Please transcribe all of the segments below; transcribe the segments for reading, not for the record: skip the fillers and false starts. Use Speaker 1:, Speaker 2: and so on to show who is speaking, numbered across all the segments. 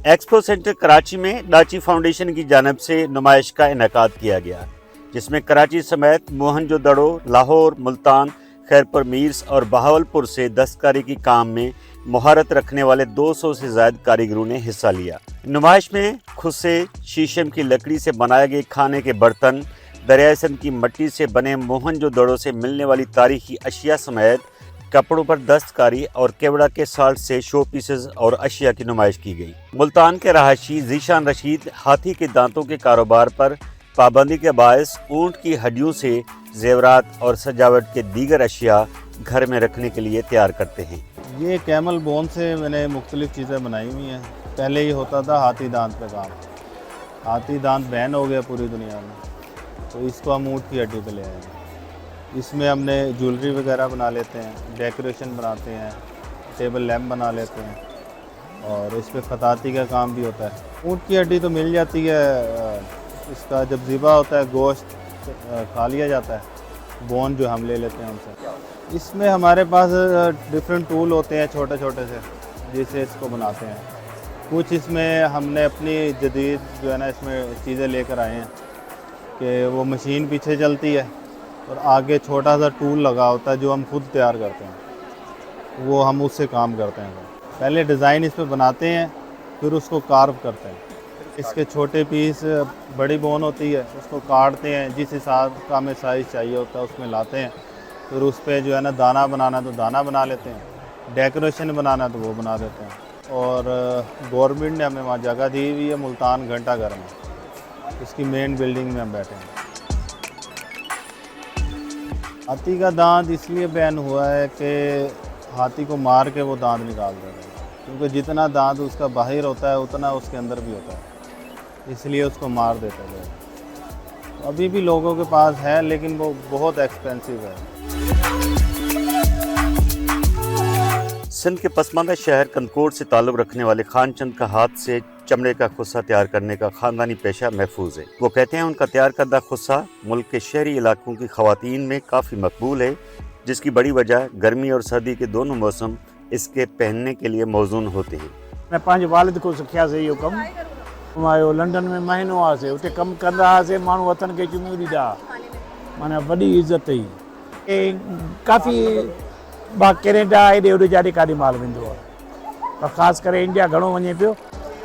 Speaker 1: Expo centre Karachi में डाची foundation की जानिब से नुमाइश का इनेकाद किया गया, जिसमें कराची समेत मोहनजोदड़ो, लाहौर, मुल्तान, खैरपुर मीर्स और बहावलपुर से दस्तकारी की काम में महारत रखने वाले 200 से ज़ायद कारीगरों ने हिस्सा लिया। नुमाइश में खुस्से, शीशम की लकड़ी से बनाए गए खाने के बर्तन, दरियाए सिंध की मिट्टी से बने मोहनजोदड़ो से मिलने वाली तारीखी अशिया समेत कपड़ों पर दस्तकारी और केवड़ा के साल्ट से शो पीसेस और अशिया की नुमाइश की गई। मुल्तान के रहायशी ज़ीशान रशीद हाथी के दांतों के कारोबार पर पाबंदी के बायस ऊँट की हड्डियों से जेवरात और सजावट के दीगर अशिया घर में रखने के लिए तैयार करते हैं।
Speaker 2: ये कैमल बोन से मैंने मुख्तलिफ़ चीज़ें बनाई हुई हैं। पहले ये होता था हाथी दांत पे काम, हाथी दांत बैन हो गया पूरी दुनिया में, तो इसको हम ऊँट की हड्डी पे ले आए हैं। इसमें हमने ज्वेलरी वगैरह बना लेते हैं, डेकोरेशन बनाते हैं, टेबल लैम्प बना लेते हैं और इस पर खताती का काम भी होता है। ऊँट की हड्डी तो मिल जाती है, इसका जब ज़िबा होता है गोश्त खा लिया जाता है, बोन जो हम ले लेते हैं उनसे। इसमें हमारे पास डिफरेंट टूल होते हैं छोटे छोटे से, जिससे इसको बनाते हैं। कुछ इसमें हमने अपनी जदीद जो है ना इसमें चीज़ें लेकर आए हैं कि वो मशीन पीछे चलती है और आगे छोटा सा टूल लगा होता है जो हम खुद तैयार करते हैं, वो हम उससे काम करते हैं। पहले डिज़ाइन इस पर बनाते हैं, फिर उसको कार्व करते हैं। इसके छोटे पीस, बड़ी बोन होती है, उसको काटते हैं, जिस हिसाब का हमें साइज़ चाहिए होता है उसमें लाते हैं। फिर उस पर जो है ना दाना बनाना तो दाना बना लेते हैं, डेकोरेशन बनाना तो वो बना देते हैं। और गवर्नमेंट ने हमें वहाँ जगह दी हुई है मुल्तान घंटा घर में, इसकी मेन बिल्डिंग में हम बैठे हैं। हाथी का दांत इसलिए बैन हुआ है कि हाथी को मार के वो दांत निकाल देते हैं, क्योंकि जितना दांत उसका बाहर होता है उतना उसके अंदर भी होता है, इसलिए उसको मार देते हैं लोग। अभी भी लोगों के पास है लेकिन वो बहुत एक्सपेंसिव है।
Speaker 1: सिंध के पसमानदा शहर कंदकोट से ताल्लुक़ रखने वाले खान चंद का हाथ से चमड़े का खुस्सा तैयार करने का ख़ानदानी पेशा महफूज है। वो कहते हैं उनका तैयार करदा खुस्सा मुल्क के शहरी इलाकों की ख़वातीन में काफ़ी मकबूल है, जिसकी बड़ी वजह गर्मी और सर्दी के दोनों मौसम इसके पहनने के लिए मौजून होते हैं।
Speaker 3: मैं पंहिंजे वालिद को सिखियासीं इहो कमु। आयो लंडन में महीनो हुआसीं, उते कमु कंदा हुआसीं, माण्हू हथनि खे चुमियूं ॾींदा, माना वॾी इज़त हुई। काफ़ी कैनेडा हेॾे होॾे जाॾे काॾे माल वेंदो आहे, पर ख़ासि करे इंडिया घणो वञे पियो,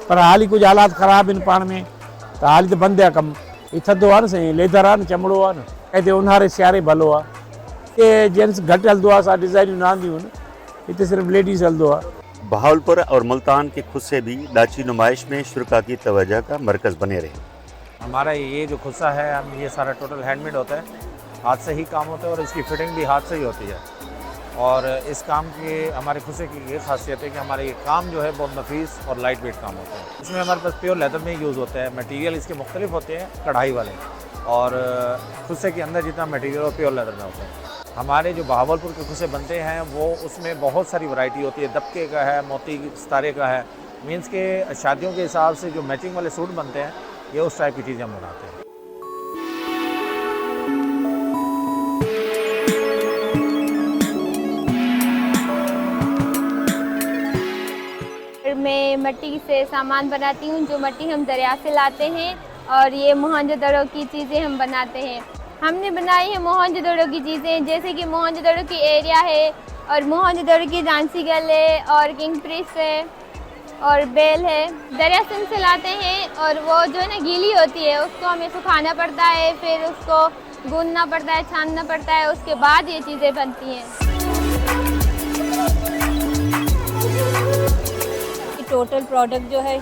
Speaker 3: पर हाली कुझु हालात ख़राबु आहिनि पाण में, त हाली त बंदि आहे कमु। हीउ थधो आहे न साईं, लेदर आहे न, चमड़ो आहे न, हिते ऊन्हारे सियारे भलो आहे। हिते जेंट्स घटि हलंदो आहे, असां डिज़ाइनियूं न आंदियूं आहिनि, हिते सिर्फ़ु लेडीज़ हलंदो आहे।
Speaker 1: बहावलपुर और मुल्तान के खुस्से भी डाची नुमाइश में शुरका की तवज्जो का मरकज़ बने रहे।
Speaker 4: हमारा ये जो खुस्सा है, हम ये सारा टोटल हैंडमेड होता है, हाथ से ही काम होता है और इसकी फिटिंग भी हाथ से ही होती है। और इस काम की हमारे खुस्से की ये खासियत है कि हमारा ये काम जो है बहुत नफीस और लाइट वेट काम होता है। इसमें हमारे पास प्योर लेदर में यूज़ होता है, मटेरियल इसके मुख्तलिफ होते हैं कढ़ाई वाले, और खुस्से के अंदर जितना मटेरियल वो प्योर लेदर में होता है। हमारे जो बहावलपुर के खुस्से बनते हैं वो उसमें बहुत सारी वैरायटी होती है, दबके का है, मोती सितारे का है, मीन्स के शादियों के हिसाब से जो मैचिंग वाले सूट बनते हैं, ये उस टाइप की चीज़ें हम बनाते हैं।
Speaker 5: मैं मिट्टी से सामान बनाती हूँ, जो मिट्टी हम दरिया से लाते हैं, और ये मोहनजोदड़ो की चीज़ें हम बनाते हैं। हमने बनाई है मोहनजोदड़ो की चीज़ें, जैसे कि मोहनजोदड़ो की एरिया है, और मोहनजोदड़ो की झांसी गल है, और किंग प्रिंस है, और बेल है। दरिया सिंध से लाते हैं, और वो जो है ना गीली होती है, उसको हमें सुखाना पड़ता है, फिर उसको गूंदना पड़ता है, छानना पड़ता है, उसके बाद ये चीज़ें बनती हैं।
Speaker 6: टोटल प्रोडक्ट जो है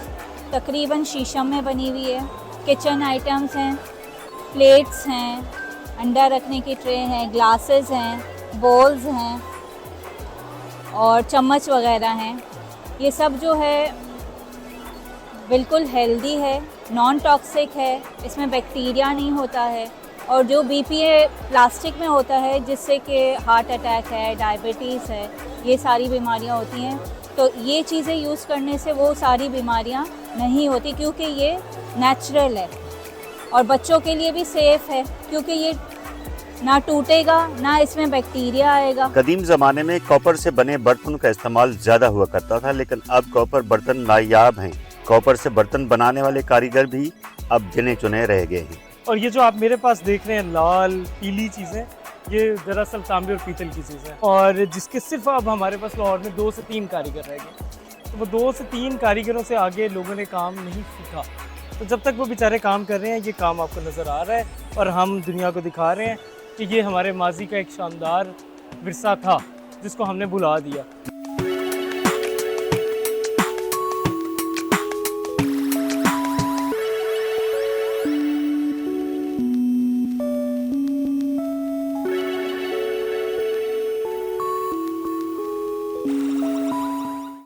Speaker 6: तकरीबन शीशम में बनी हुई है। किचन आइटम्स हैं, प्लेट्स हैं, अंडा रखने की ट्रे हैं, ग्लासेस हैं, बोल्स हैं और चम्मच वगैरह हैं। ये सब जो है बिल्कुल हेल्दी है, नॉन टॉक्सिक है, इसमें बैक्टीरिया नहीं होता है, और जो BPA प्लास्टिक में होता है जिससे कि हार्ट अटैक है, डायबिटीज़ है, ये सारी बीमारियां होती हैं। तो ये चीज़ें यूज़ करने से वो सारी बीमारियां नहीं होती, क्योंकि ये नेचुरल है और बच्चों के लिए भी सेफ़ है, क्योंकि ये ना टूटेगा ना इसमें बैक्टीरिया आएगा।
Speaker 1: कदीम ज़माने में कॉपर से बने बर्तनों का इस्तेमाल ज़्यादा हुआ करता था, लेकिन अब कॉपर बर्तन नायाब हैं कॉपर से बर्तन बनाने वाले कारीगर भी अब गिने चुने रह गए हैं।
Speaker 7: और ये जो आप मेरे पास देख रहे हैं लाल पीली चीज़ें, ये दरअसल तांबे और पीतल की चीज़ें हैं, और जिसके सिर्फ अब हमारे पास लाहौर में 2 से 3 कारीगर रह गए। तो वो 2 से 3 कारीगरों से आगे लोगों ने काम नहीं सीखा। तो जब तक वो बेचारे काम कर रहे हैं, ये काम आपको नज़र आ रहा है और हम दुनिया को दिखा रहे हैं कि ये हमारे माजी का एक शानदार विरसा था जिसको हमने भुला दिया।